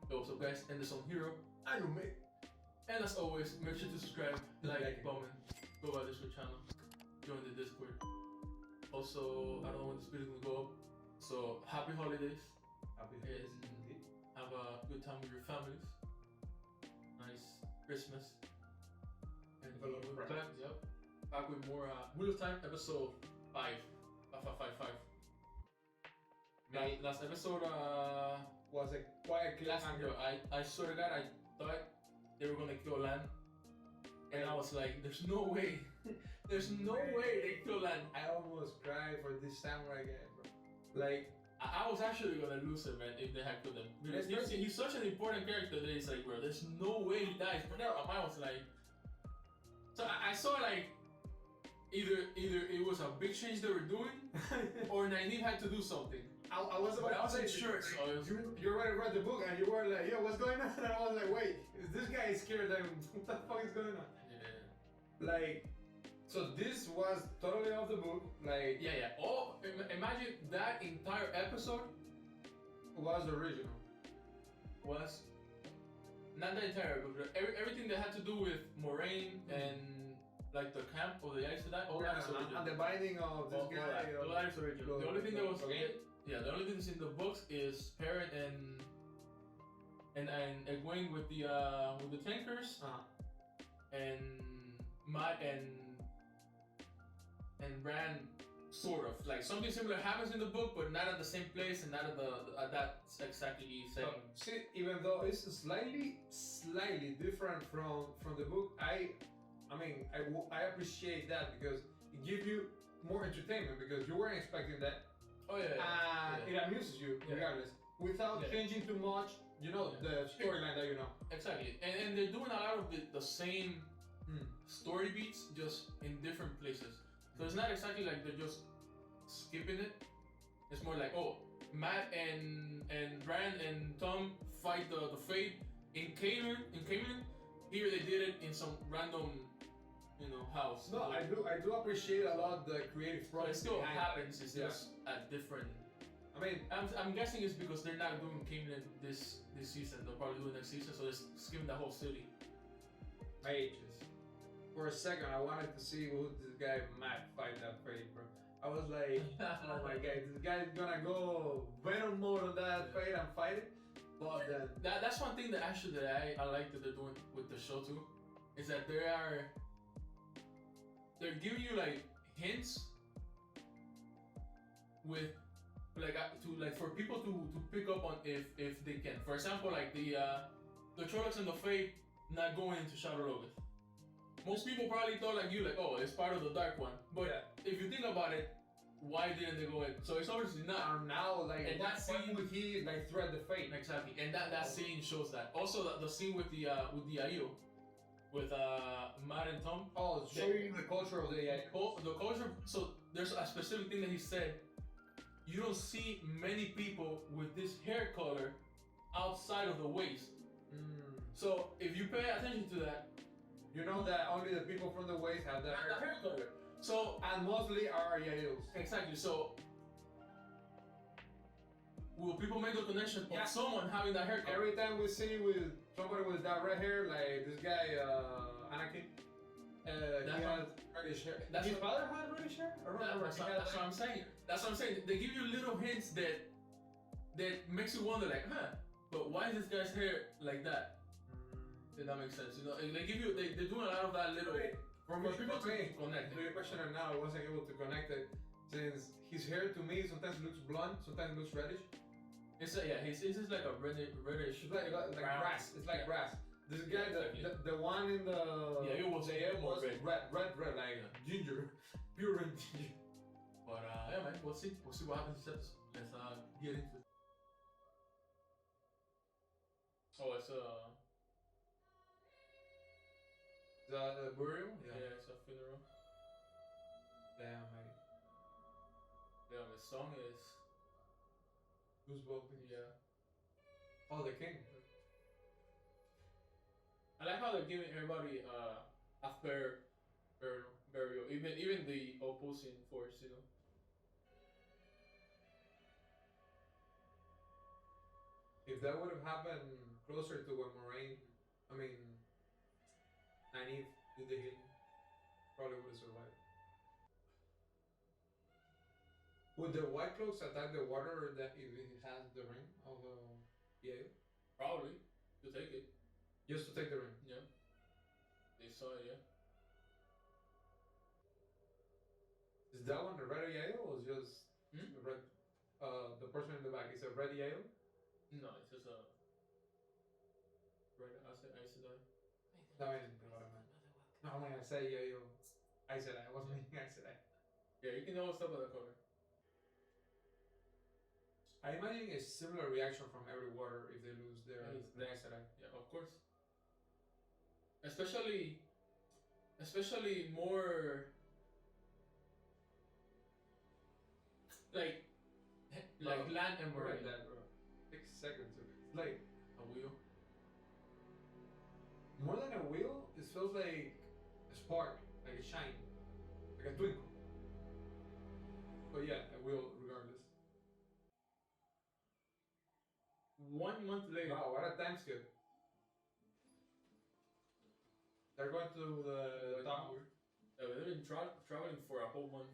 Yo, what's up guys, and this on Hero. I know, mate. And as always, make sure to subscribe, like, comment, go by this channel, join the Discord. Also, I don't know when this video is gonna go up, so happy holidays. Happy holidays indeed. Have a good time with your families. Nice Christmas. And a lot of back, yep. Back with more Wheel of Time, episode 5. 5. Last episode was a quiet cliffhanger. I swear to God, I thought they were gonna kill Lan, and I was like, "There's no way, there's no way they kill Lan." I almost cried for this samurai guy, bro. Like, I was actually gonna lose him, man, if they had killed him. Because he's such an important character that it's like, bro, there's no way he dies. But now I was like, so I saw like either it was a big change they were doing, or Nynaeve had to do something. I was about to say sure. So you already read the book and you were like, yo, what's going on? And I was like, wait, this guy is scared. Like, what the fuck is going on? Yeah. Like, so this was totally off the book. Like, yeah. Oh, imagine that entire episode was original. Was not the entire episode. Everything that had to do with Moraine and like the camp or the Aes Sedai, all that is original. And the binding of this guy. All that is original. The only thing that was the only things in the books is Perrin and Egwene with the tankers, and Matt and Bran, sort of like something similar happens in the book, but not at the same place and not at that exactly same. See, even though it's slightly different from the book, I appreciate that because it gives you more entertainment because you weren't expecting that. Oh yeah. It amuses you regardless, without changing too much. You know the storyline that you know. Exactly, and they're doing a lot of the same story beats, just in different places. So it's not exactly like they're just skipping it. It's more like, oh, Matt and Bran and Tom fight the Fate in Camelin. Here they did it in some random, house. No, I do appreciate a lot the creative process. It still happens. It's just a different. I mean, I'm guessing it's because they're not doing Camelin this season. They'll probably do it next season, so they're skipping the whole city. Ages. For a second, I wanted to see who this guy Matt fight that Fate, bro. I was like, oh my god, this guy's gonna go Venom mode on that Fate and fight it. But then that's one thing that I like that they're doing with the show too, is that they're giving you like hints with for people to pick up on if they can. For example, like the Trollocs and the Fate not going into Shadow Logos. Most people probably thought like you, oh, it's part of the Dark One. But if you think about it, why didn't they go in? So it's obviously not. Now, like, and that scene would he like thread the Fate? Exactly, and that scene shows that. Also, the scene with the Aiel, with Matt and Tom. Oh, showing the culture of the Aiel. The culture. So there's a specific thing that he said. You don't see many people with this hair color outside of the waist. So if you pay attention to that, you know that only the people from the waist have that hair color. So, and mostly are Yaels. Exactly. So, will people make the connection of someone having that haircut? Every time we see with somebody with that red hair, like this guy Anakin, he has reddish hair. His father had reddish hair. That's what I'm saying. That's what I'm saying. They give you little hints that makes you wonder, like, but why is this guy's hair like that? If that makes sense, they give you, they're doing a lot of that little. For people to connect. To your question right now, I wasn't able to connect it since his hair to me sometimes looks blonde, sometimes looks reddish. It's just like a reddish. It's like grass. It's like grass. This guy, the one in the it was red, like ginger, pure and ginger. But yeah, man, we'll see what happens this episode. Let's get into it. Oh, it's Is that a burial? Yeah, it's a funeral. Damn, mate. Yeah, the song is Goosebumps. Yeah. Oh, the king. I like how they're giving everybody after burial, even the opposing force, If that would have happened closer to when Moraine, I mean, Nynaeve did the healing, probably would have survived. Would the White Cloaks attack the water that if it has the ring of Yale? Probably to take it. Just to take the ring. Yeah. They saw it. Yeah. Is that one the red Yale or just Hmm? the red? The person in the back is a red Yale. No, it's just a red acid eye. No, I didn't know what I meant. No, I mean I say Yale. I said I wasn't meaning I said I. Yeah, you can always tell by the color. I imagine a similar reaction from every water if they lose their Aes Sedai. Yeah, of course. Especially more like land and marine. That, bro. 6 seconds of it. It's like A wheel. more than a wheel. It feels like a spark, like a shine, like a twinkle. But yeah, a wheel regardless. 1 month later. Wow, what a time skip. They're going to the tower. Yeah, they've been traveling for a whole month.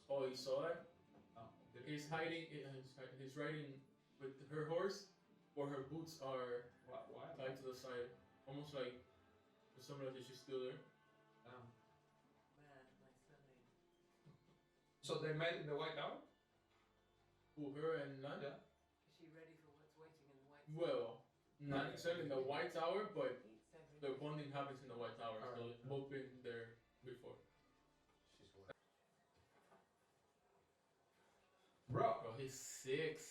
Oh, you saw that? No, He's hiding. He's riding with her horse, or her boots are Why? tied to the side, almost like it's similar that she's still there. So they met in the White Tower? Who, her and Nan? Yeah. Is she ready for what's waiting in the White Well, not necessarily in the White Tower, but Tower? the bonding happens in the White Tower. So Alright. they've both been there before. Bro, Bro, he's sick.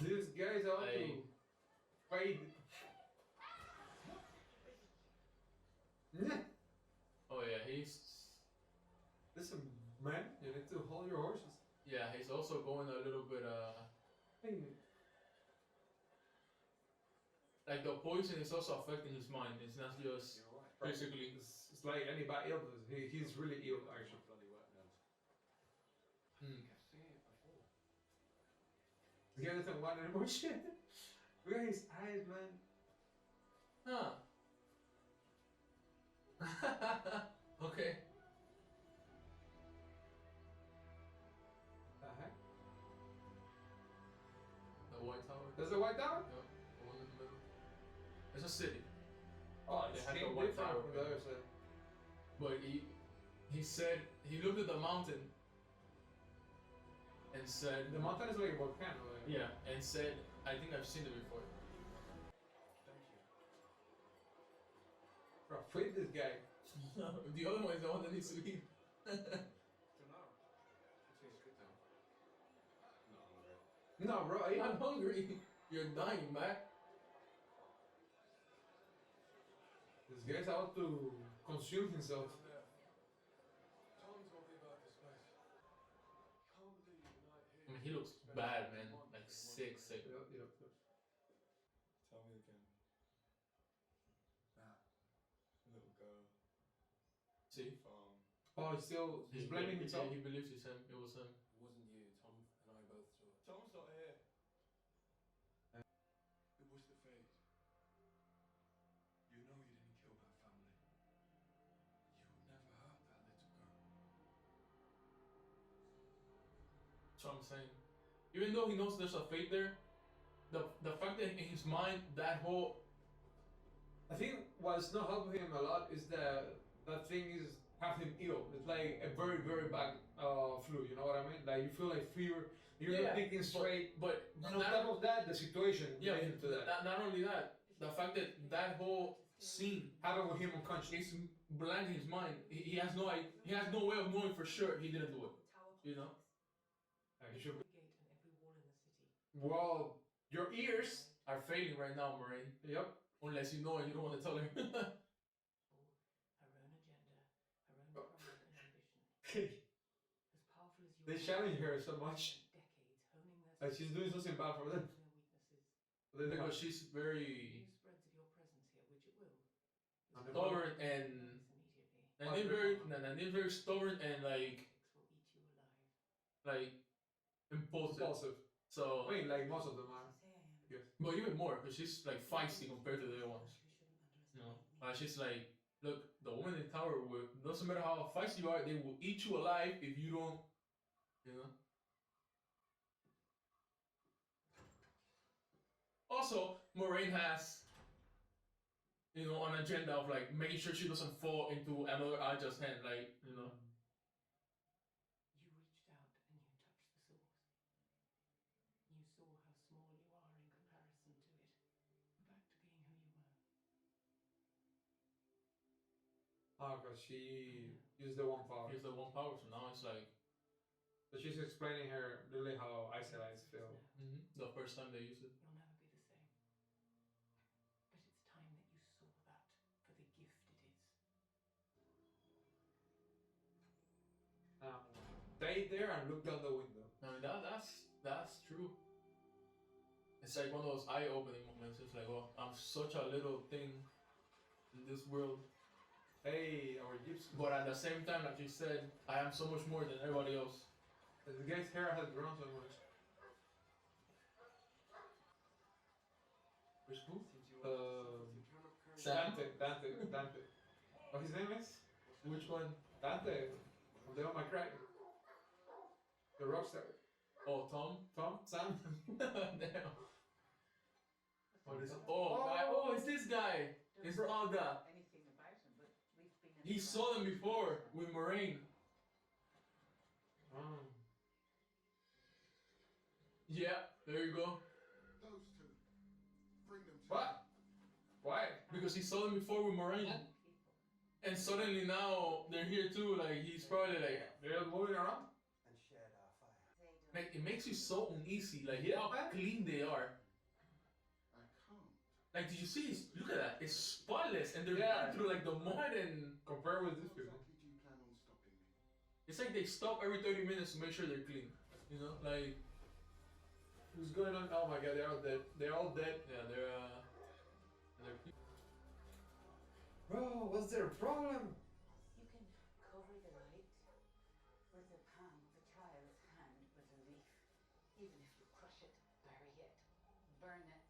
this guy's out to fight. Oh yeah, he's Listen, man, you need to hold your horses. he's also going a little bit like the poison is also affecting his mind. It's not just basically. It's like any bad illness. He's really ill, actually. This guy doesn't want any more shit. Look at his eyes, man. Huh. Okay. The heck? The White Tower. There's the White Tower? Yep, the one in the middle. It's a city. Oh, They it's had the came White different Tower, from the other side. But he said he looked at the mountain and said The mountain is like a volcano. Like. yeah, and said, I think I've seen it before. Bro, feed this guy. The other one is the one that needs to eat. No, bro, I'm hungry. You're dying, man. This guy's out to consume himself. I mean, he looks bad, man. Like sick. Yep. Tell me again. That little girl. See? Oh, he's blaming himself. He believes it's him. It was him. It wasn't you. Tom and I both saw it. Tom's not here. It was the fate. You know you didn't kill that family. You would never hurt that little girl. That's what I'm saying. Even though he knows there's a fate there, the fact that in his mind that whole I think what's not helping him a lot is that thing is have him ill. It's like a very, very bad flu, you know what I mean? Like you feel like fever, you're not thinking straight. But And on top of that, the situation related to that. Not only that, the fact that whole scene Happened with him unconscious. is blinding his mind. He has no way of knowing for sure he didn't do it. You know? He should be. Gate and every wall in the city. Well, your ears. Are failing right now, Moraine. Yep. Unless you know and you don't want to tell her. Her own agenda, her own pride and ambition. As powerful as you They are, challenge her so much. decades honing their Like she's doing something bad for them. no weaknesses. Because she's very News spreads of your presence here, which it will. stubborn and Immediately. Nadine very stubborn and like Will eat you alive. impulsive. Impulsive. So, I mean, like most of them are. Say I am. Yes. but even more because she's like feisty compared to the other ones. You shouldn't You know, underestimate me. she's like, look, the woman in the tower will, doesn't matter how feisty you are, they will eat you alive if you don't, you know. Also, Moraine has, you know, an agenda of like making sure she doesn't fall into another Aja's hand, like, you know. You reached out and you touched the source. You saw how small you are in comparison to it. Back to being who you were. Oh, because she used the one power. Here's the one power, so now it's like So she's explaining her really how isolates feel. the first time they use it. You'll never be the same. But it's time that you saw that for the gift it is. Stay there and look down the window. I mean, that's true. It's like one of those eye-opening moments. It's like, oh, I'm such a little thing in this world. Hey, our gypsy. But at the same time, like you said, I am so much more than everybody else. The guy's hair has grown so much. Which who? Dante. What his name is? Which one? Dante. From Devil May Cry. The rockstar. Oh, Tom? Sam. Damn. What is it? Oh, guy. Oh, it's this guy. It's Alda. Anything about him, but we've been in He saw them before with Moraine. Yeah, there you go. Those two. Bring them to What? Why? Because he saw them before with Moraine. people. And suddenly now they're here too. Like, he's probably like, They're moving around? and shared our fire. They don't. like, it makes you so uneasy. Like, Yeah, how man. clean they are. I can't. Like, did you see? Look at that. It's spotless, and they're Yeah. going through like the mud, and Compared with these How people. exactly do you plan on stopping me? it's like they stop every 30 minutes to make sure they're clean. You know, like, What's going on? Oh my god, they're all dead. They're all dead. yeah, they're Bro, what's their problem? You can cover the light with the palm of a child's hand with a leaf. Even if you crush it, bury it, burn it,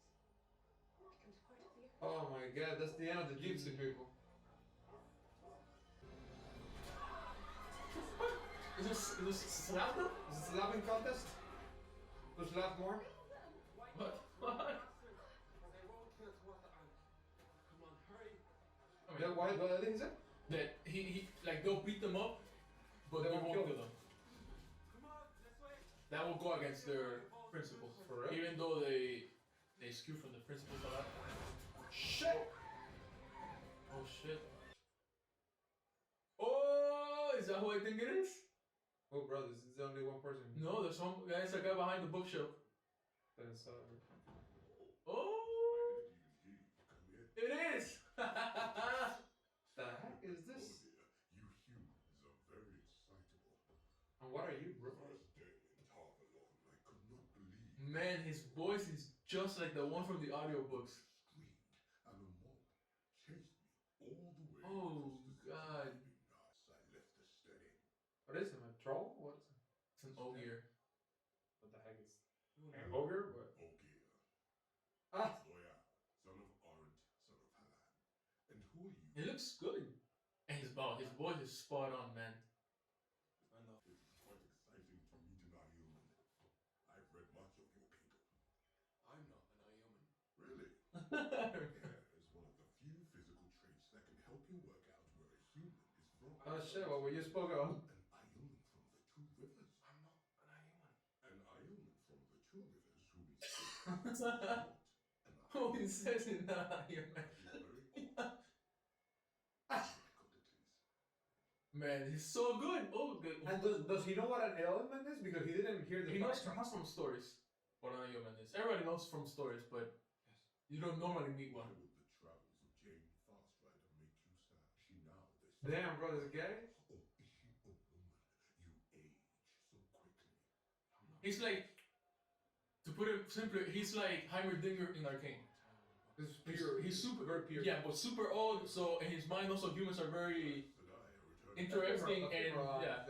it becomes part of the earth. Oh my god, that's the end of the gypsy people. Is this slap them? Is this a slapping contest? Who's laugh more? What? What? They won't kill us what come on, hurry. I mean, Yeah, what did he say? that he like they'll beat them up, but they won't kill them. Come on, this way. That will go against their principles. For real? Even though they skew from the principles a lot. Shit! Oh shit. Oh, is that who I think it is? Oh, bro, this is only one person. No, there's one. There's a guy behind the bookshelf. That's, Oh, Come here. it is. the heck is this? Oh dear, you humans are very excitable. And what are you, bro? First day in Tarvalon, I could not believe Man, his voice is just like the one from the audiobooks. screamed and a mob chased me all the way Oh, across the God. sleeping nuts. I left the steady. What is him? A troll? What is it? It's an ogre. What the heck is an ogre? What? Ogier, Ah! Zoya, son of Arendt, son of Halan. And who are you? He looks good. And his voice is spot on, man. It is quite exciting to meet an Ayuman. I've read much of your people. I'm not an Ayuman. Really? Hair is one of the few physical traits that can help you work out where a human is from. Oh shit, what we just spoke of. An Ayuman from the Two Rivers. I'm not an Ayuman. An Ayuman from the Two Rivers who is not an Oh, Ayuman. he says it now, yeah, man. That is very odd. Difficulties. Man, he's so good. Oh, good. And does he know what an element is? Because he didn't hear the He knows podcast. from stories what an human is. Everybody knows from stories, but you don't normally meet Why one. would the travels of Jane Fastrider make you sad? She now this. Damn, bro, this guy. Oh, is she a woman? You age so quickly. He's like, to put it simply, he's like Heimerdinger in Arcane. This is pure. He's super, very pure. yeah, but super old. So in his mind, also humans are very interesting and yeah.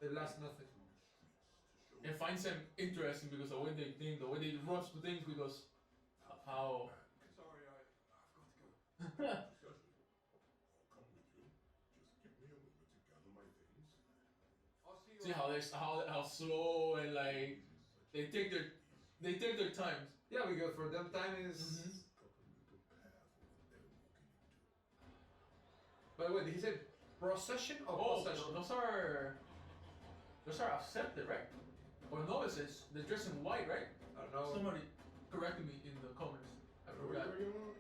They last nothing. it finds them interesting because the way they think, the way they rush to things, because how. Sorry, I've got to go. Discussion. I'll come with you. Just give me a moment to gather my things. I'll see you. See how how slow and like they take their time. Yeah, because for them time is. Mhm. Prepare for what they're walking into. By the way, did he say procession or Oh, possession? those are accepted, right? Or novices. They're dressed in white, right? I don't know. Somebody corrected me in the comments. I What forgot. are you on?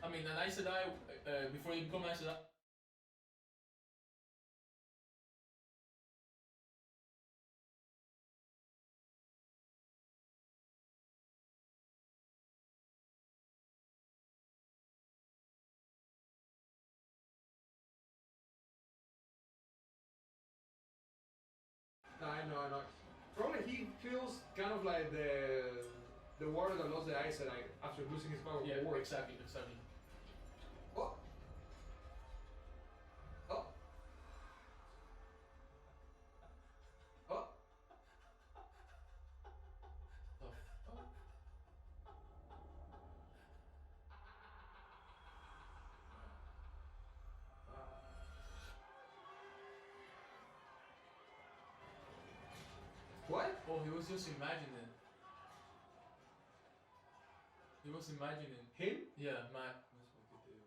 I mean, an Aes Sedai, before you become an Aes Sedai. No, I know. Probably he feels kind of like the warrior that lost the Aes Sedai after losing his power. Yeah, war. exactly. Oh. Oh. Oh. The fuck? What? Oh, he was just imagining. He was imagining. Him? Yeah, Matt. That's what they do.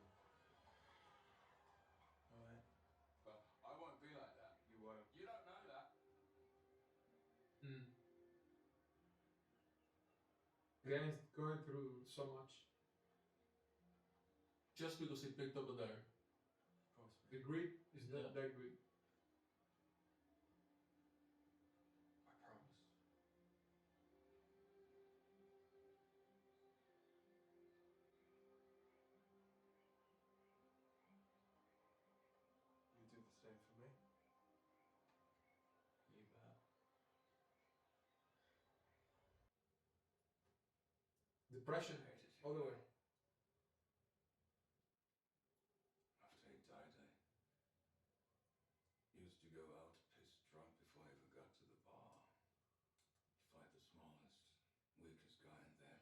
Alright. But I won't be like that. You won't. You don't know that. Mm. The guy is going through so much. Just because he picked up a dagger. The greed is not Yeah. that greed. I promise. You do the same for me. You bet. Depression all the way. After he died, I used to go out pissed drunk before I even got to the bar. Fight the smallest, weakest guy in there.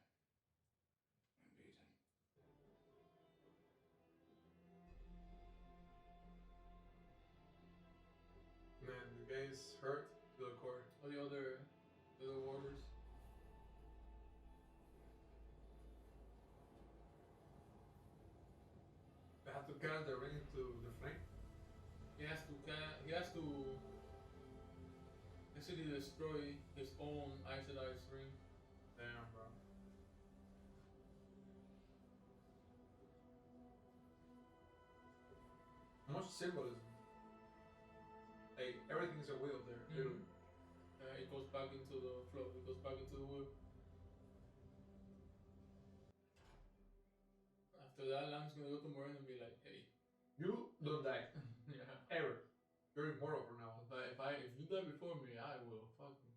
And beat him. Man, the guy is hurt to the core. All the other warriors. They have to cast the ring into the flame. He has to basically destroy his own Aes Sedai's ring. Damn, bro. Much symbolism. Like everything's a wheel there. Literally. It goes back into the flow. It goes back into the wheel. After that, Lamb's gonna go to Morin and be like, "Hey, You don't die yeah. ever. You're immortal from now on. If you die before me, I will fuck you."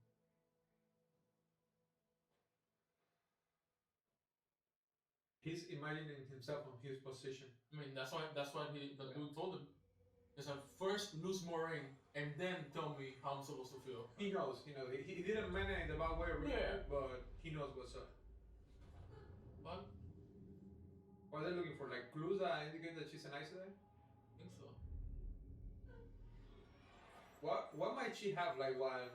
He's imagining himself on his position. I mean, that's why the dude told him. He said, "First lose Moraine, and then tell me how I'm supposed to feel." He knows. He didn't mean it in the bad way, really, Yeah. but he knows what's up. What? What are they looking for? Like clues that indicate that she's an Aes Sedai? I think so. What might she have? Like one?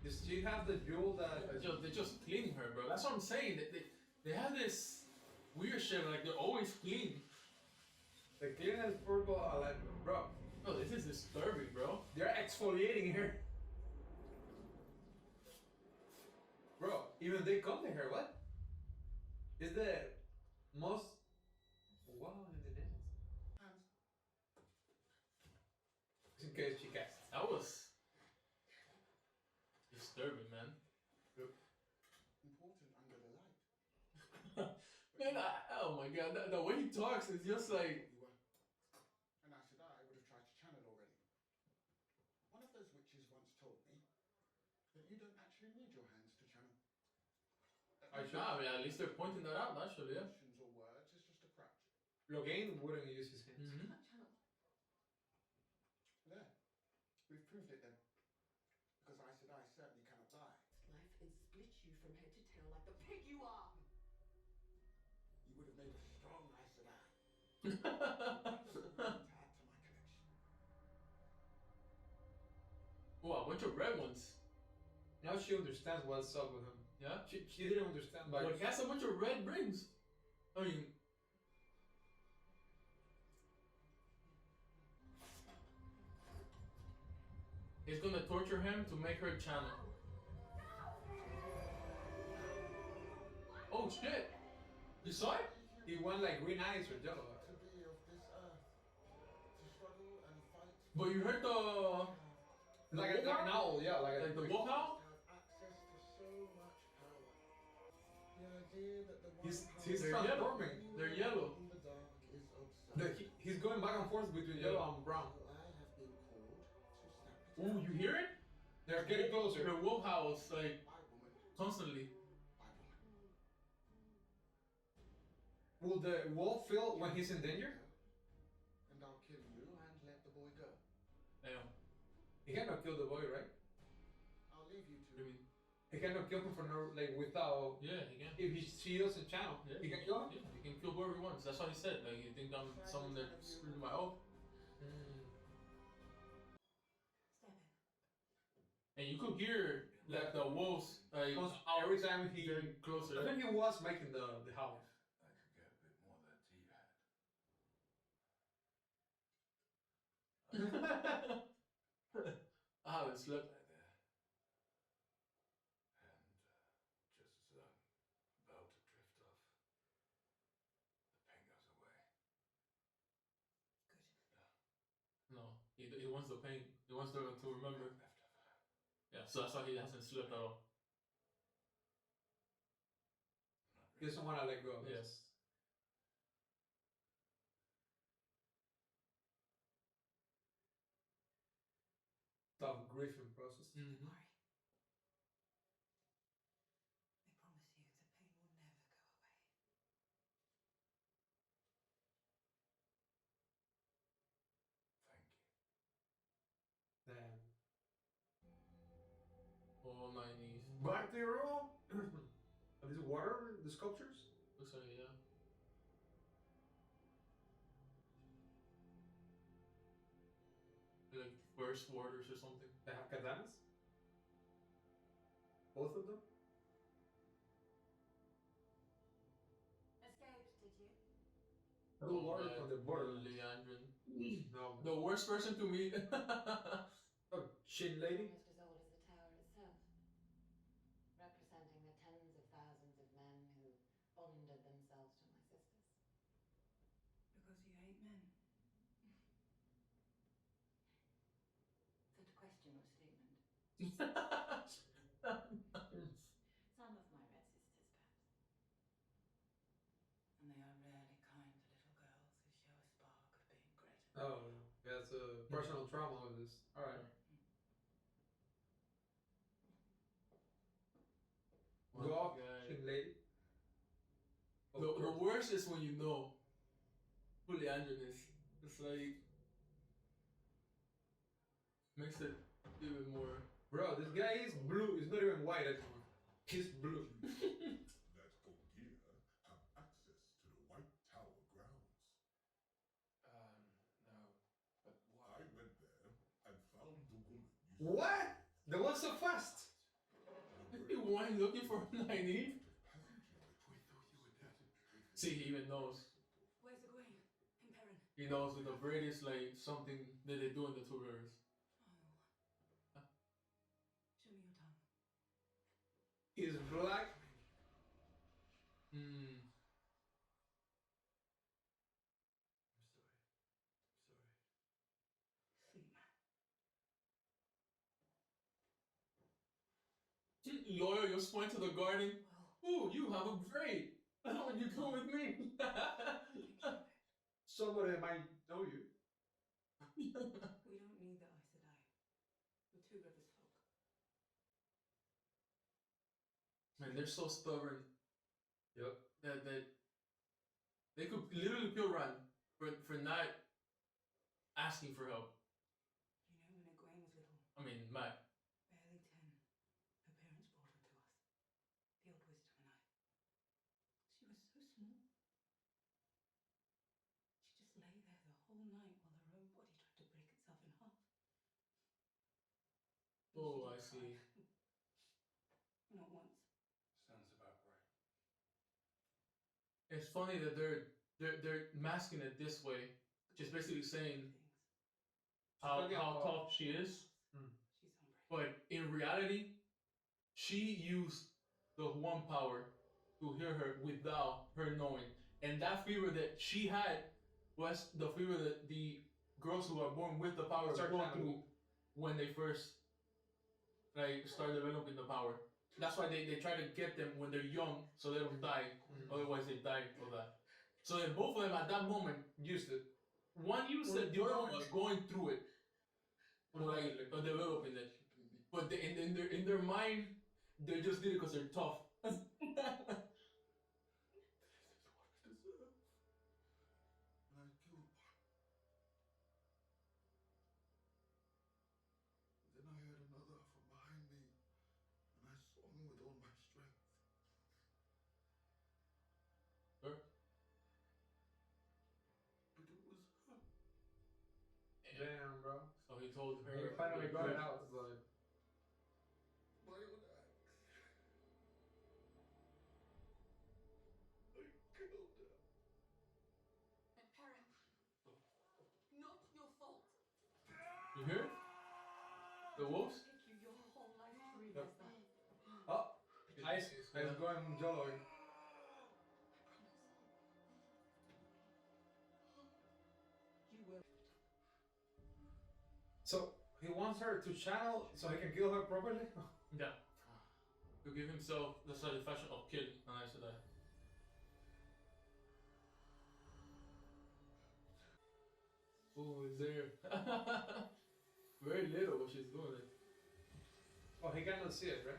Does she have the jewel that? They're just cleaning her, bro. That's what I'm saying. They have this weird shit. Like they're always clean. The cleanest purple alignment, bro. Bro, this is disturbing, bro. They're exfoliating her. Bro, even they come to her, what? Is the most wow in the nails. Hands. Just in case she casts. That was disturbing, man. Important under the light. Man, oh my god, the way he talks is just like. You were. And I said, I would have tried to channel already. One of those witches once told me that you don't actually need your hands to channel. I should. I mean, at least they're pointing that out, actually, yeah. Actions or words is just a crutch. Logain wouldn't use his hands. Mm-hmm. Can't channel. There. We've proved it then. Because I said I certainly cannot die. from head to tail like the pig you are. You would have made a strong Aes Sedai. Tied to my collection. Oh, a bunch of red ones. Now she understands what's up with him. Yeah. She didn't understand like. But he has a bunch of red rings. I mean, he's gonna torture him to make her channel. Oh shit! You saw it? He won like green eyes or yellow eyes. To be of this earth. To struggle and fight. But you heard the Like wolf an howl? owl, yeah, like Like the wolf howl? Have access to so much power. The idea that the He's They're transforming. They're yellow. in the dark is absurd. He's going back and forth between yellow and brown. So I have been called to snap it Ooh, out. you hear it? They're getting closer. The wolf howls like My woman, constantly. my woman. Will the wolf feel when he's in danger? And I'll kill you and let the boy go. Damn. He cannot kill the boy, right? I'll leave you I two. mean, He cannot kill him for no, like without. yeah, he can. If she doesn't channel, Yeah, he can kill him. Yeah, he can kill whoever he wants. That's what he said. Like, you think I'm someone that screwed my oath? Step in. And you could hear like the wolves like Every time he. getting I closer. think he was making the howl. I could get a bit more of that tea you had. I haven't slept. Lay there. And just as I'm about to drift off, the pain goes away. Good. No, he wants the pain. He wants to remember. Left of her. Yeah, so that's why he hasn't slept at all. Not He doesn't want to let go. Yes. Tough grieving process. Don't Mm-hmm. worry. I promise you the pain will never go away. Thank you. Damn. Oh, my knees. Back there, all. Are these water? The sculptures? Looks like yeah. Like first waters or something. They have katanas? Both of them? Escaped, did you? No water yeah, from the border. Leandrin. No. The worst person to meet. Oh, Shin lady? Almost as old as the tower itself. Representing the tens of thousands of men who bonded themselves to my sisters. Because you hate men. So to question your statement, some of my red sisters, perhaps. And they are rarely kind to little girls who show a spark of being greater. Oh, yeah, it's a personal trauma with this. Alright. Go off, Shin lady. Of The course. worst is when you know who Leandrin is. It's like makes it even more. Bro, this guy is blue. He's not even white anymore. He's blue. That Ogier have access to the White Tower grounds. No. But why? I went there and found the woman you What? That was so fast. You weren't looking for Nynaeve? We thought you were dead. See, he even knows. Where's Egwene? In Perrin. He knows that the braid is like something that they do in the Two Rivers. Oh. Show me your tongue. He's black. Hmm. I'm sorry. Sleep. Loyal, you just went to the garden. Well, Ooh, you have a braid. You come with me. think of it. Somebody might know you. We don't need the Aes Sedai. We're Two Rivers folk. Man, they're so stubborn Yep. that they could literally kill Ran for not asking for help. You know, when Egwene was little, I mean, Matt. barely 10, her parents brought her to us. The see. Not once. Sounds about right. It's funny that they're masking it this way, just basically saying how tough she is. She's hungry. But in reality, she used the one power to heal her without her knowing. And that fever that she had was the fever that the girls who are born with the power Start go trying to through move. when they first start developing the power. That's why they try to get them when they're young so they don't die. Otherwise they die of that. So then both of them at that moment Used it. one used it, the other one was going through it. Like developing it. But in their mind, they just did it because they're tough. This is what I deserve. And I killed one. Then I heard another from behind me, and I swung with all my strength. Sure. But it was her. Damn, bro. So he told her. He finally got it out. But My own axe. I killed her. Aaron, not your fault. You hear? The wolves? It took you your whole life to realize that. Ice going jello. You will. So he wants her to channel so he can kill her properly? Yeah. To give himself the satisfaction of killing. And I said that. Who is there? Very little what she's doing it. Oh, he cannot see it, right?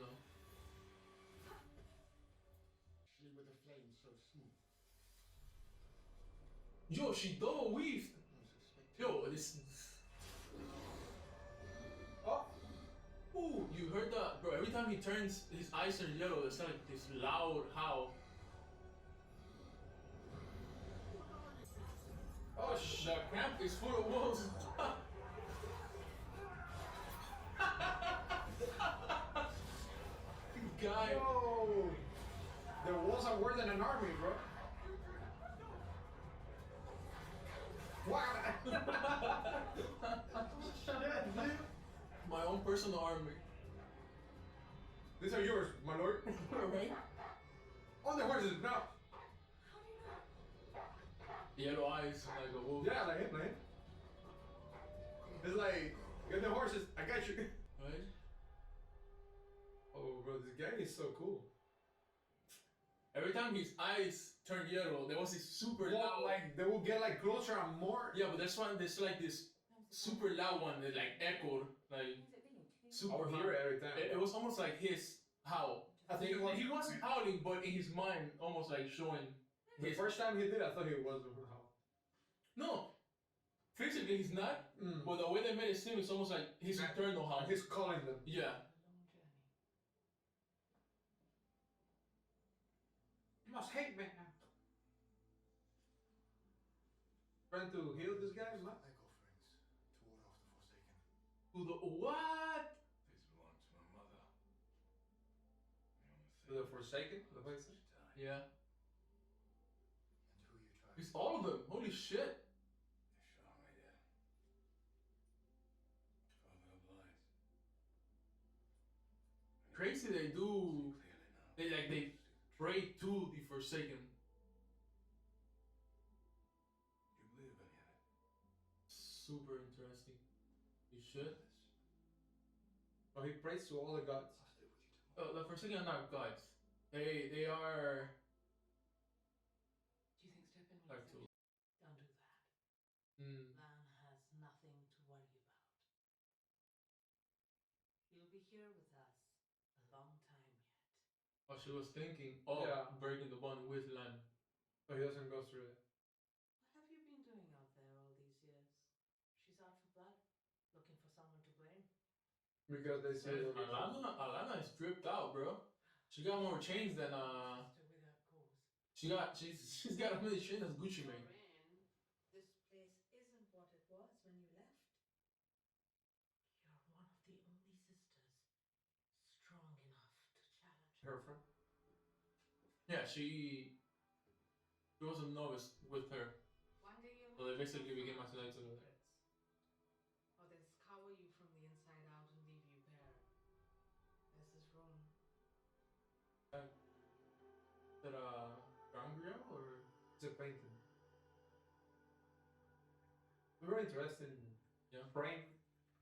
No. She with the flame so smooth. Yo, she double weaved. I was expecting. Yo, this. Oh! Ooh, you heard that, bro? Every time he turns, his eyes turn yellow. It's like this loud howl. Oh, The camp is full of wolves. Guy. Yo! The walls are worse than an army, bro. What? Shit, dude. My own personal army. These are yours, my lord. Right? On the horses, now. Yellow eyes like a wolf. Yeah, like him, man. It's like, get the horses, I got you. Right? Oh, bro, this guy is so cool. Every time his eyes turn yellow, there was this super Well, loud. like, they will get like closer and more. Yeah, but there's one. There's like this super loud one that like echoed, like super. I'll hear it every time. It was almost like his howl. I think it was. He wasn't howling, but in his mind, almost like showing. The first time he did, I thought he was. No, physically he's not. Mm. But the way they made it seem, it's almost like his internal howl. He's calling them. Yeah. You must hate me now. Trying to heal this guy, man. Egg offerings to ward off the Forsaken. To the what? These belong to my mother. The Forsaken? The place? She died. Yeah. And who you tried? It's all of them. Holy shit. They shot me dead. Father of lies. Crazy they do. Clearly now. They pray to the Forsaken. You believe any of it? Super interesting. You should. Oh, he prays to all the gods. I'll stay with you tomorrow. The Forsaken are not gods. They are Do you think Stephen will like accept to. it? Don't do that. Mm, Man has nothing to worry about. He'll be here with us a long time yet. oh, she was thinking of Yeah. breaking the bond with Lan. So he doesn't go through it. What have you been doing out there all these years? She's out for blood, looking for someone to blame. Because they say that Alana is dripped out, bro. She got more chains than Sister without cause. she's got as many chains as Gucci Mane. Corinne, this place isn't what it was when you left. You're one of the only sisters her friend. Yeah, she was a novice with her. One day you'll So they have to basically go became far, associated together. Fritz. Or they'll scour you from the inside out and leave you bare. There's this room. Is that Gangria or? It's a painting. Very interesting. Yeah. Frame,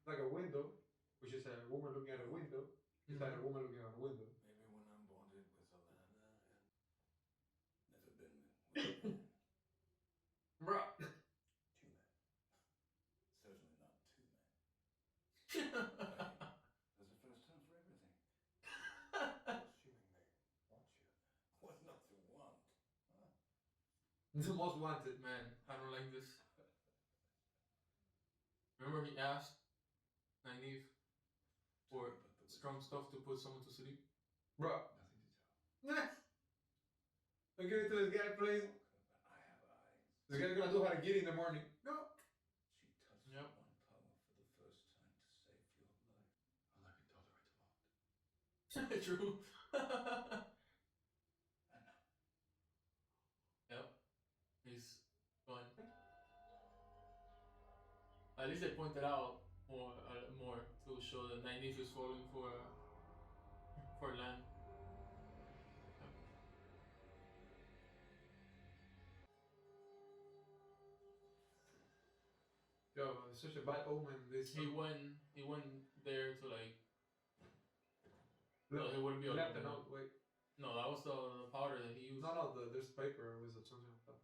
like a window, which is a woman looking at a window. Inside a woman looking at a window. Maybe when I'm bonded with Alana and never been with a man. Bruh. Two men. Certainly not two men. Hey, there's a first time for everything. Assuming they want you. What's not to want? Huh? The most wanted. Man, I don't like this. Remember he asked Nynaeve for strong stuff to put someone to sleep? Bruh. Nothing to tell. Don't give it to this guy, please. But I have eyes. This guy's gonna do how to get in the morning. No. She touched Yep. one power for the first time to save your life. I'll never tolerate a lot. True. And now, Yep. He's gone. At least they pointed out more to show that Nynaeve is falling for land. Yo, it's such a bad omen. This He went there to like. No, Look, he wouldn't be able left to. a note. Wait. No, that was the powder that he used. No, there's paper with something on top.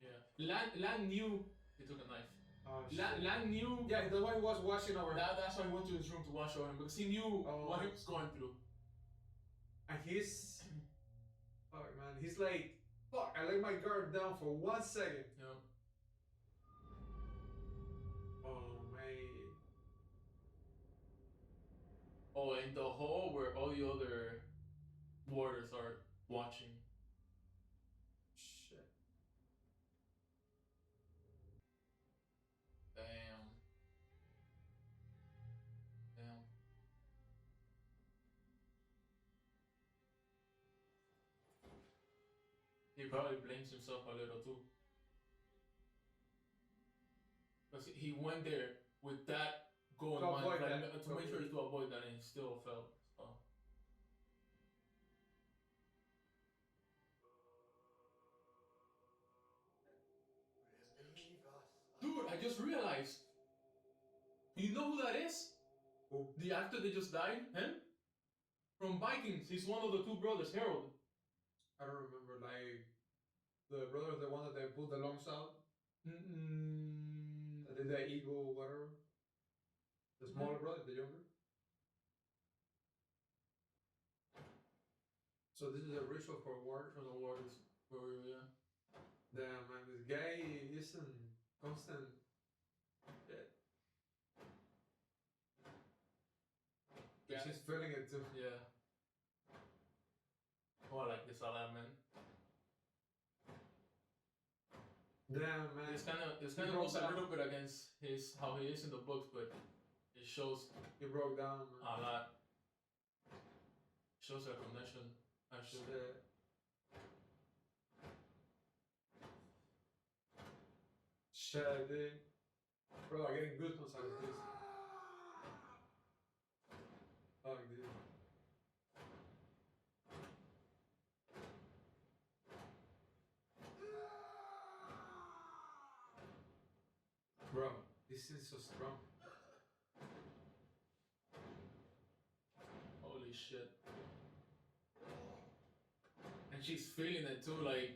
Yeah. Lan knew he took a knife. Oh, shit. Lan knew. Yeah, that's why he was watching over. That's why he went to his room to watch over him because he knew what he was going through. And he's. Fuck, man. He's like, fuck, I let my guard down for 1 second. Yeah. Oh, man. Oh, in the hall where all the other warders are watching. Shit. Damn. He probably blames himself a little too. Because he went there with that goal in To mind, avoid like, that. to make sure to avoid that, and he still fell. So. believe us. Dude, I just realized. You know who that is? Who? The actor that just died? Him? From Vikings. He's one of the two brothers, Harold. I don't remember, like, the brother, the one that they pulled the lungs out. That did the eagle, whatever. The smaller brother, the younger. So this is a ritual for war. For the warders. Yeah. Damn, man, this guy is in constant shit. Yeah. She's feeling it too. Yeah. Oh, I like this a lot, man. Damn, man. This kind of broke goes a down. little bit against his how he is in the books, but it shows He broke down, man. a lot. Shows a connection, actually. Shit. Shit, dude. Bro, I'm getting goosebumps out of this. Fuck, dude. Bro, this is so strong. Holy shit. And she's feeling it too, like.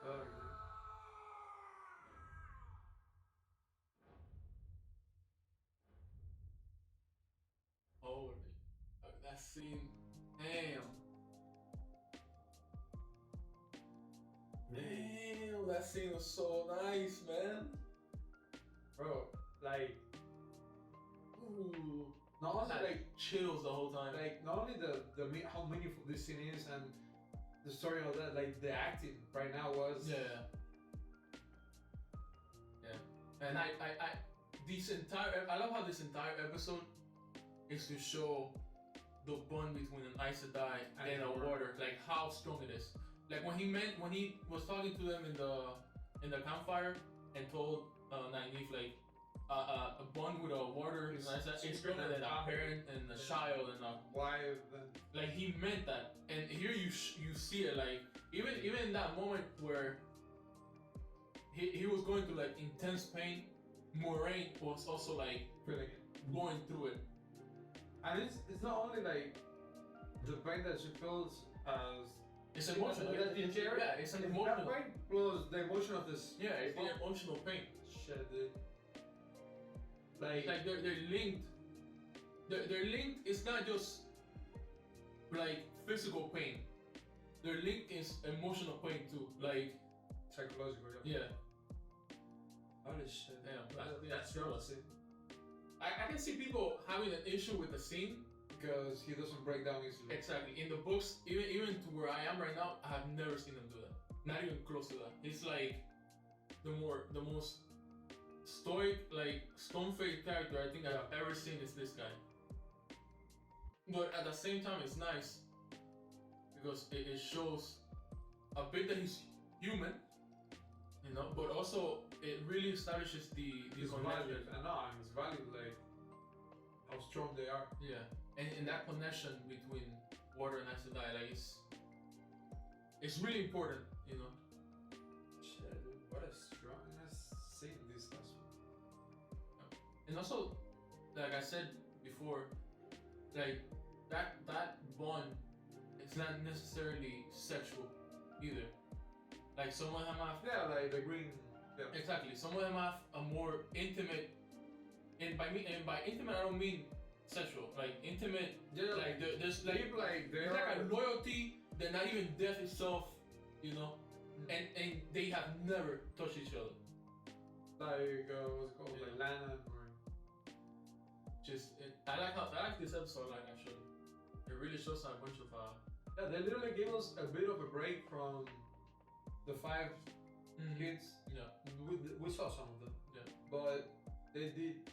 Fuck, dude. Holy. That scene. Damn. Damn, that scene was so nice, man. Bro, like, Ooh. not only Had like, chills the whole time. not only how meaningful this scene is and the story of that, like the acting right now was Yeah. And I love how this entire episode is to show the bond between an Aes Sedai and a water, like how strong it is. Like when he was talking to them in the campfire and told Nynaeve like a bond with a water is stronger than a parent and a child and a wife. Like he meant that, and here you see it like even in that moment where he was going through like intense pain, Moraine was also like Feeling it. going through it. And it's not only like the pain that she feels as It's emotional. Yeah, it's an emotional. That pain plus the emotion of this. Yeah, it's an emotional pain. Shit, dude. Like they're linked. They're linked. It's not just like physical pain. They're linked is emotional pain too. Like psychological. Yeah. Holy shit. Yeah, that's true. I can see people having an issue with the scene because he doesn't break down easily. Exactly. In the books, even to where I am right now, I have never seen him do that. Not even close to that. He's like the most stoic, like stone-faced character I think I've ever seen is this guy. But at the same time, it's nice because it shows a bit that he's human, you know, but also it really establishes the connection. And it's valued like how strong they are. Yeah, and that connection between water and Aes Sedai, like it's really important, you know. Shit, what a strongness scene this last one. And also, like I said before, like that bond, it's not necessarily sexual either. Like some of them have like the green. Yeah. Exactly. Some of them have a more intimate, and by intimate I don't mean sexual. Like intimate, like there's like a loyalty. They're not even death itself, you know, and they have never touched each other. Like what's it called, like Lana and Moraine. I like this episode. Like actually, it really shows a bunch of yeah, they literally gave us a bit of a break from the 5 kids. Yeah, we saw some of them. Yeah, but they did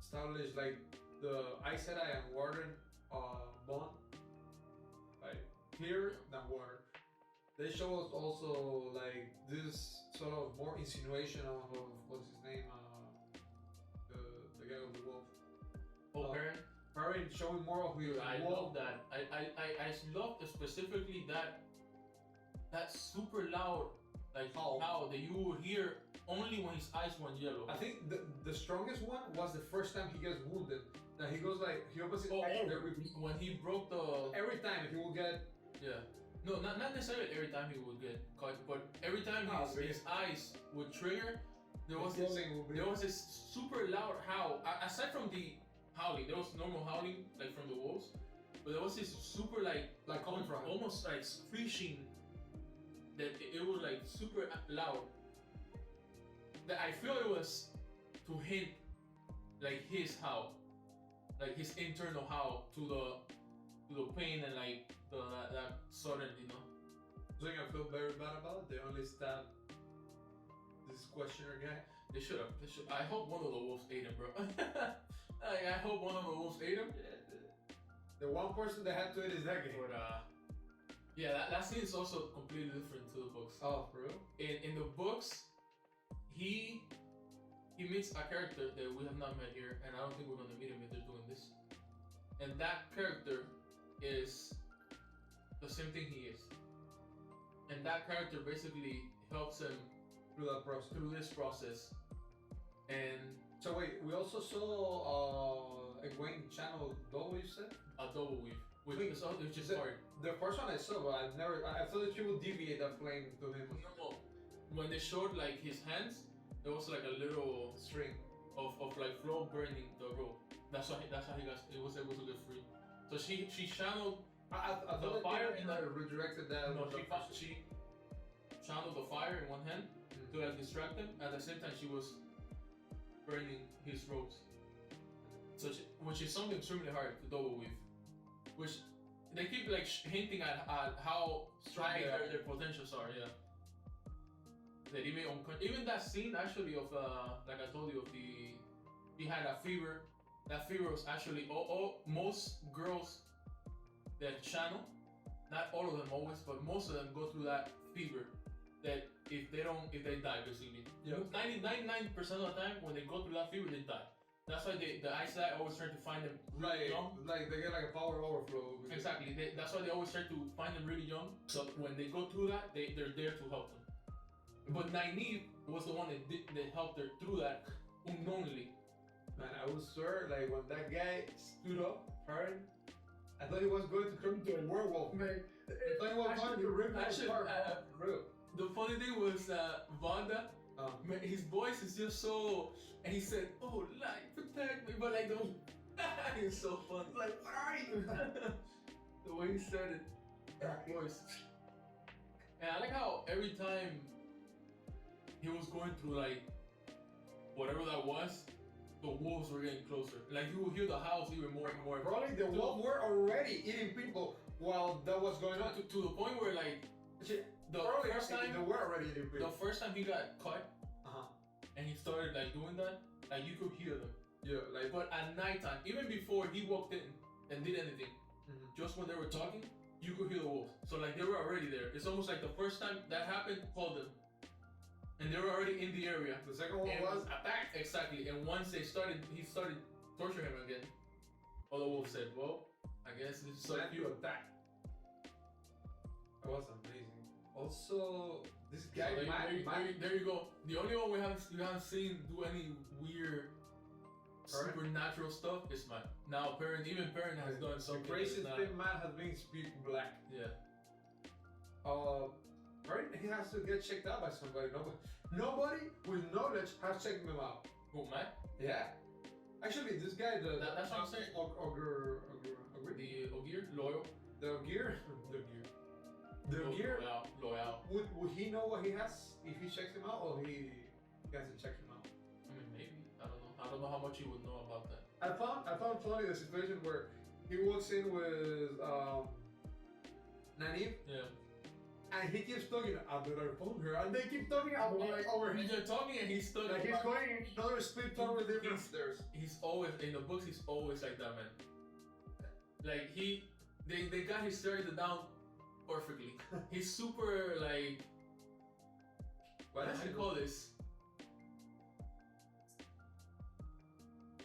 establish like the Aes Sedai and Warden bond, like clearer than water. They show us also like this sort of more insinuation of what's his name, the guy with the wolf. Perrin. Perrin showing more of his I wolf. love that. I love specifically that super loud like how that you will hear only when his eyes went yellow. I think the strongest one was the first time he gets wounded. That he goes like he opens his eyes when he broke the every time he will get no not necessarily every time he would get caught, but every time his eyes would trigger, there was this super loud howl. Aside from the howling, there was normal howling like from the wolves, but there was this super like coming from almost like screeching that it was like super loud. That I feel it was to hint like his howl, like his internal howl to the pain and like that sudden, you know. So I feel very bad about it. They only stabbed this questioner guy. They should have. I hope one of the wolves ate him, bro. I hope one of the wolves ate him. Yeah, the one person that had to eat is that guy. But yeah, that scene is also completely different to the books. Oh, for real? In the books, he meets a character that we have not met here, and I don't think we're gonna meet him if they're doing this. And that character is the same thing he is. And that character basically helps him through this process. And so wait, we also saw Egwene channel double, you said? A double weave, which is hard. The first one I saw, but I thought that she would deviate that flame to him. No. When they showed like his hands, there was like a little string of like flow burning the rope. That's how he was able to get free. So she channeled I the fire and redirected that. No, she channeled the fire in one hand to like distract him. At the same time, she was burning his ropes. So which is something extremely hard to double weave. Which they keep like hinting at how strong their potentials are. Yeah. that even that scene actually of like I told you of he had a fever. That fever was actually all most girls that channel, not all of them always, but most of them go through that fever. That if they die basically. Yeah. 99% of the time when they go through that fever they die. That's why the eyesight always try to find them really young. Like they get like a power overflow. Exactly. That's why they always try to find them really young. So when they go through that, they're there to help them. But Nynaeve was the one that helped her through that unknowingly. Man, I was sure like when that guy stood up, Perrin, I thought he was going to turn into a werewolf, man. I thought he was going to rip that apart. The funny thing was Vonda, his voice is just so, and he said, "Oh, light, protect me," but like the, it's so funny. Like, what are you? The way he said it, his voice. And I like how every time he was going through like whatever that was, the wolves were getting closer. Like you would hear the house even more and more. Probably the wolves were already eating people while that was going on. To the point where like the first time they were already eating people. The first time he got caught, and he started like doing that, like you could hear them. Yeah, like. But at nighttime, even before he walked in and did anything, just when they were talking, you could hear the wolves. So like they were already there. It's almost like the first time that happened, called them, and they were already in the area. The second one was attacked. Exactly. And once he started torturing him again. All the wolves said, "Well, I guess this is so cute." Attack. That was amazing. Also, this guy, so there you go. The only one we haven't seen do any weird supernatural stuff is Matt. Now even Perrin has done something. The craziest thing Matt has been speak black. Yeah. Perrin, he has to get checked out by somebody. Nobody with knowledge has checked him out. Who, Matt? Yeah. Actually, this guy, that's what I'm saying. The Ogier, loyal. Loyal. Would he know what he has if he checks him out, or he hasn't checked him out? I mean, maybe. I don't know how much he would know about that. I found funny the situation where he walks in with Nynaeve. Yeah. And he keeps talking, I'm gonna phone her, and they keep talking over him. They're talking and he's talking. Like he's going another split totally different stairs. He's always in the books. He's always like that, man. Like they got his character down perfectly. He's super like. What do you call this?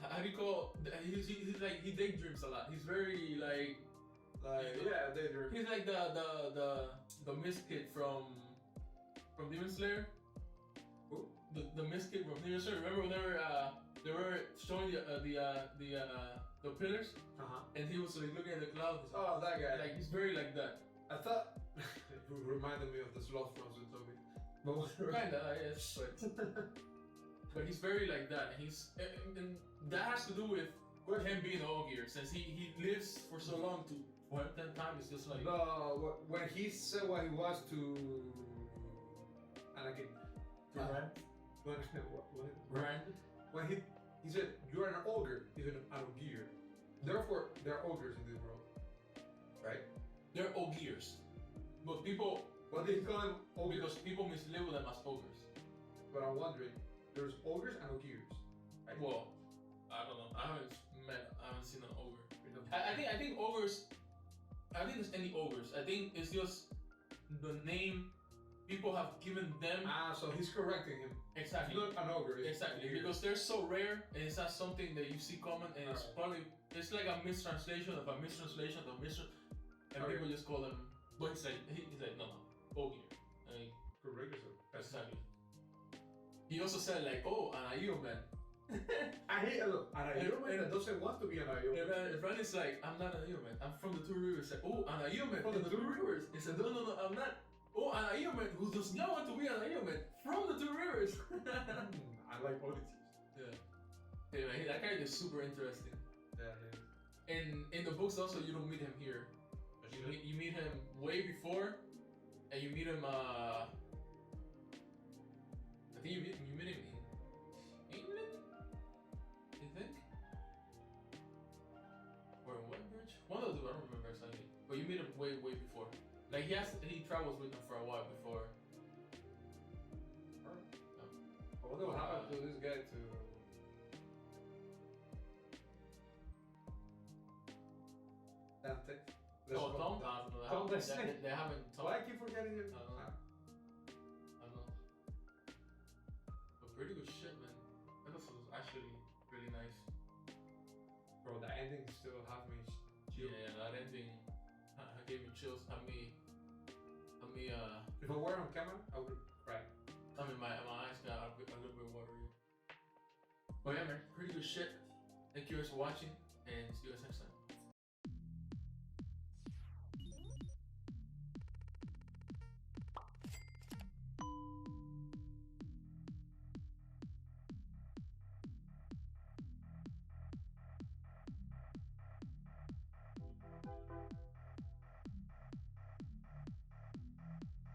How do you call? He's like he daydreams a lot. He's very like. Yeah, daydream. He's like the mist kid from Demon Slayer. Who? The mist kid from Demon Slayer. Remember when they were showing the pillars, and he was like looking at the clouds. Oh, that guy. Like he's very like that. I thought it reminded me of the sloth from Zootopia. But kinda, yes, but he's very like that, and that has to do with him being an Ogier, since he lives for so long to. What that time is just like when he said what he was to Anakin, when he said you're an ogre, he's an Ogier. Therefore, there are ogres in this world, right? They're Ogiers, but people. What do you call them? Ogres? Because people mislabel them as ogres. But I'm wondering, there's ogres and Ogiers, right? Well, I don't know. I haven't seen an ogre. I think ogres. I don't think there's any ogres. I think it's just the name people have given them. So he's correcting him. Exactly. It's not an ogre. Exactly. Because they're so rare and it's not something that you see common, and it's probably it's like a mistranslation of a mistranslation of and people just call them. But he's like no, Ogier. Like, correct yourself. Exactly. He also said like, oh, an Aiyo man. I hate an Aiyo man that doesn't want to be an Aiyo man. Ran is like, I'm not an Aiyo man. I'm from the Two Rivers. Like, oh, an Aiyo man from the Two Rivers. He said, no, I'm not. Oh, an Aiyo man who does not want to be an Aiyo man from the Two Rivers. I like oddities. Yeah. Yeah, man, that character is super interesting. Yeah. In the books also, you don't meet him here. You meet him way before, and you meet him. I think you meet him in England. I think. Or in Weybridge? One of the two, I don't remember exactly. But you meet him way before. Like he travels with them for a while before. to this guy to. Dante. Oh, Tom? I don't know. Tom, that's They haven't talked. Why I keep forgetting your? I don't know. I don't know. But pretty good shit, man. That was actually really nice. Bro, the ending still have me. Yeah, that ending gave me chills. Had me. If I were on camera, I would cry. I mean, my eyes got a little bit watery. But yeah, man, pretty good shit. Thank you guys for watching, and see you guys next time.